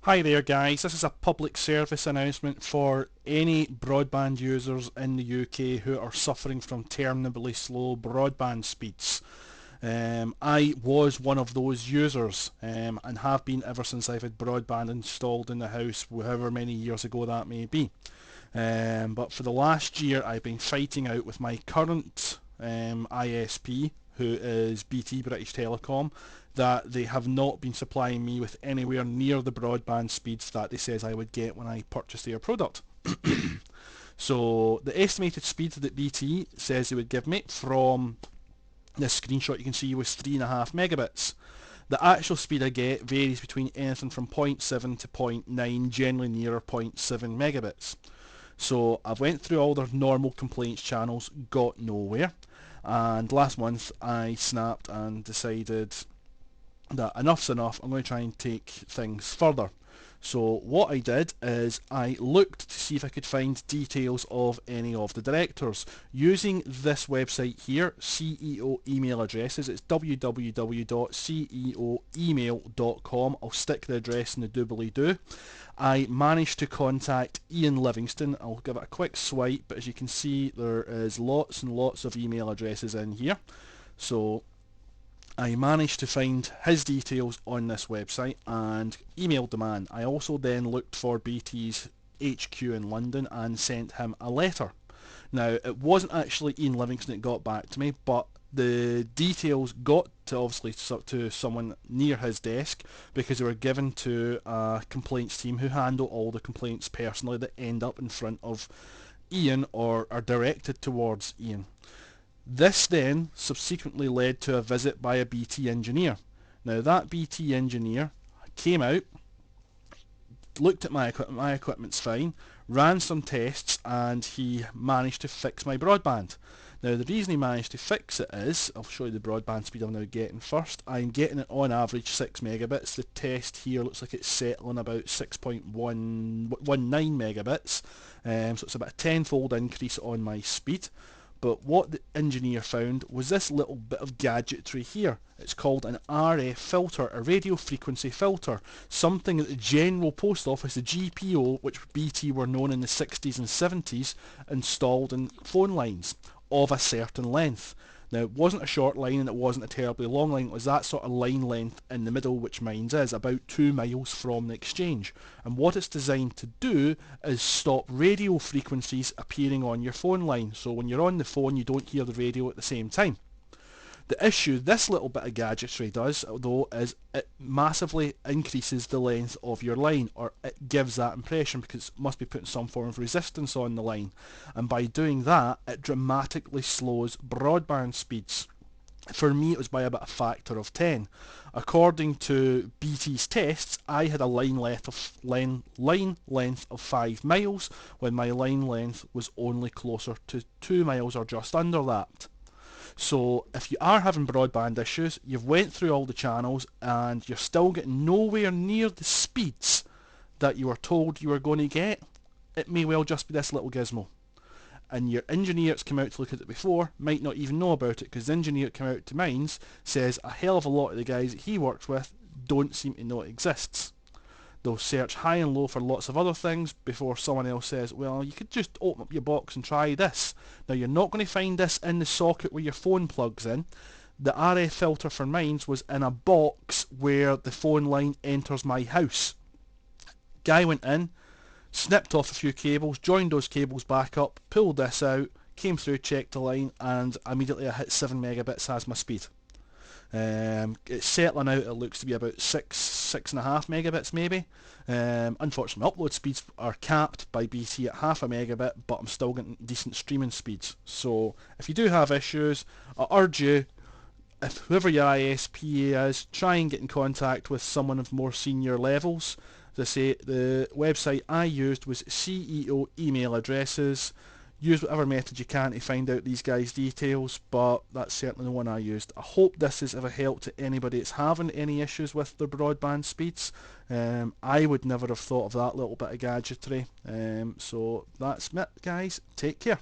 Hi there guys, this is a public service announcement for any broadband users in the UK who are suffering from terminally slow broadband speeds. I was one of those users and have been ever since I've had broadband installed in the house, however many years ago that may be. But for the last year I've been fighting out with my current ISP, who is BT British Telecom, that they have not been supplying me with anywhere near the broadband speeds that they says I would get when I purchased their product. So the estimated speed that BT says they would give me from this screenshot you can see was 3.5 megabits. The actual speed I get varies between anything from 0.7 to 0.9, generally nearer 0.7 megabits. So I went through all their normal complaints channels, got nowhere, and last month I snapped and decided that enough's enough, I'm going to try and take things further. So what I did is I looked to see if I could find details of any of the directors using this website here, CEO email addresses. It's www.ceoemail.com. I'll stick the address in the doobly-doo. I managed to contact Ian Livingston. I'll give it a quick swipe, but as you can see there is lots and lots of email addresses in here. So I managed to find his details on this website and emailed the man. I also then looked for BT's HQ in London and sent him a letter. Now, it wasn't actually Ian Livingston that got back to me, but the details got to obviously to someone near his desk because they were given to a complaints team who handle all the complaints personally that end up in front of Ian or are directed towards Ian. This then subsequently led to a visit by a BT engineer. Now that BT engineer came out, looked at my equipment's fine, ran some tests, and he managed to fix my broadband. Now the reason he managed to fix it is, I'll show you the broadband speed I'm now getting first. I'm getting it on average 6 megabits. The test here looks like it's settling about 6.119 megabits, so it's about a tenfold increase on my speed. But what the engineer found was this little bit of gadgetry here. It's called an RF filter, a radio frequency filter, something that the General Post Office, the GPO, which BT were known in the 60s and 70s, installed in phone lines of a certain length. Now it wasn't a short line and it wasn't a terribly long line, it was that sort of line length in the middle, which mine's is, about 2 miles from the exchange. And what it's designed to do is stop radio frequencies appearing on your phone line, so when you're on the phone you don't hear the radio at the same time. The issue this little bit of gadgetry does, though, is it massively increases the length of your line, or it gives that impression because it must be putting some form of resistance on the line. And by doing that, it dramatically slows broadband speeds. For me, it was by about a factor of 10. According to BT's tests, I had a line length of 5 miles, when my line length was only closer to 2 miles or just under that. So if you are having broadband issues, you've went through all the channels and you're still getting nowhere near the speeds that you were told you were going to get, it may well just be this little gizmo. And your engineer that's come out to look at it before might not even know about it, because the engineer that came out to mines says a hell of a lot of the guys that he works with don't seem to know it exists. They'll search high and low for lots of other things before someone else says, well, you could just open up your box and try this. Now, you're not going to find this in the socket where your phone plugs in. The RF filter for mine was in a box where the phone line enters my house. Guy went in, snipped off a few cables, joined those cables back up, pulled this out, came through, checked the line, and immediately I hit 7 megabits as my speed. It's settling out, it looks to be about 6.5 megabits maybe. Unfortunately, upload speeds are capped by BT at half a megabit, but I'm still getting decent streaming speeds. So if you do have issues, I urge you, if whoever your ISP is, try and get in contact with someone of more senior levels. As I say, the website I used was CEO email addresses. Use whatever method you can to find out these guys' details, but that's certainly the one I used. I hope this has ever helped to anybody that's having any issues with their broadband speeds. I would never have thought of that little bit of gadgetry. So that's it, guys. Take care.